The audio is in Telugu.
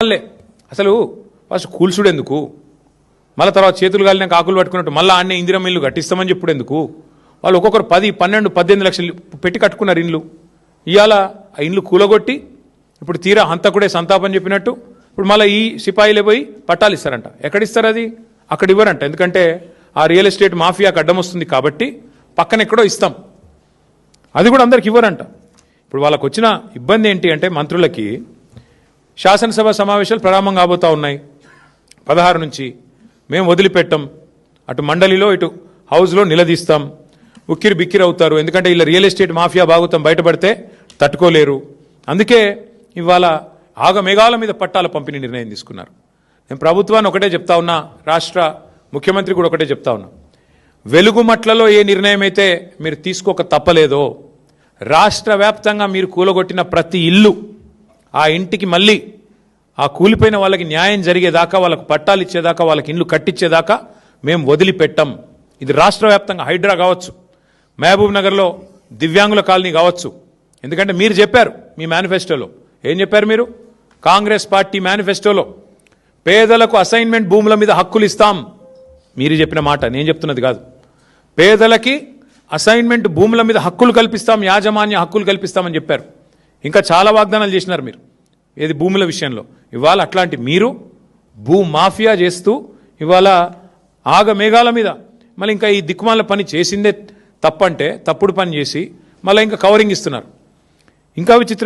అసలు ఫస్ట్ కూల్చుడు ఎందుకు, మళ్ళీ తర్వాత చేతులు గాలినాక ఆకులు పట్టుకున్నట్టు మళ్ళీ ఆడనే ఇందిరమ్మ ఇల్లు కట్టిస్తామని చెప్పుడు ఎందుకు? వాళ్ళు ఒక్కొక్కరు 10, 12, 18 లక్షలు పెట్టి కట్టుకున్నారు ఇండ్లు. ఇవాళ ఆ ఇండ్లు కూలగొట్టి ఇప్పుడు తీరా హంతకుడే సంతాపం చెప్పినట్టు ఇప్పుడు మళ్ళీ ఈ సిపాయిలే పోయి పట్టాలు ఇస్తారంట. ఎక్కడిస్తారు? అది అక్కడ ఇవ్వరంట. ఎందుకంటే ఆ రియల్ ఎస్టేట్ మాఫియాకి అడ్డం వస్తుంది కాబట్టి పక్కన ఎక్కడో ఇస్తాం, అది కూడా అందరికి ఇవ్వరంట. ఇప్పుడు వాళ్ళకు వచ్చిన ఇబ్బంది ఏంటి అంటే మంత్రులకి శాసనసభ సమావేశాలు ప్రారంభం కాబోతా ఉన్నాయి 16 నుంచి. మేము వదిలిపెట్టాం, అటు మండలిలో ఇటు హౌస్లో నిలదీస్తాం, ఉక్కిరి బిక్కిరి అవుతారు. ఎందుకంటే ఇలా రియల్ ఎస్టేట్ మాఫియా భాగవతం బయటపడితే తట్టుకోలేరు. అందుకే ఇవాళ ఆగమేఘాల మీద పట్టాల పంపిణీ నిర్ణయం తీసుకున్నారు. నేను ప్రభుత్వాన్ని ఒకటే చెప్తా ఉన్నా, రాష్ట్ర ముఖ్యమంత్రి కూడా ఒకటే చెప్తా ఉన్నా, వెలుగుమట్లలో ఏ నిర్ణయం అయితే మీరు తీసుకోక తప్పలేదో రాష్ట్ర వ్యాప్తంగా మీరు కూలగొట్టిన ప్రతి ఇల్లు ఆ ఇంటికి మళ్ళీ ఆ కూలిపోయిన వాళ్ళకి న్యాయం జరిగేదాకా, వాళ్ళకు పట్టాలు ఇచ్చేదాకా, వాళ్ళకి ఇండ్లు కట్టించేదాకా మేము వదిలిపెట్టాం. ఇది రాష్ట్ర వ్యాప్తంగా హైడ్రా కావచ్చు, మహబూబ్ నగర్లో దివ్యాంగుల కాలనీ కావచ్చు. ఎందుకంటే మీరు చెప్పారు మీ మేనిఫెస్టోలో, ఏం చెప్పారు మీరు? కాంగ్రెస్ పార్టీ మేనిఫెస్టోలో పేదలకు అసైన్మెంట్ భూముల మీద హక్కులు ఇస్తాం. మీరు చెప్పిన మాట, నేను చెప్తున్నది కాదు. పేదలకి అసైన్మెంట్ భూముల మీద హక్కులు కల్పిస్తాం, యాజమాన్య హక్కులు కల్పిస్తామని చెప్పారు. ఇంకా చాలా వాగ్దానాలు చేసినారు మీరు ఏది భూముల విషయంలో. ఇవాళ అట్లాంటి మీరు భూ మాఫియా చేస్తూ ఇవాళ ఆగమేఘాల మీద మళ్ళీ ఇంకా ఈ దిక్కుమాల పని చేసిందే తప్పంటే తప్పుడు పని చేసి మళ్ళీ ఇంకా కవరింగ్ ఇస్తున్నారు. ఇంకా విచిత్రం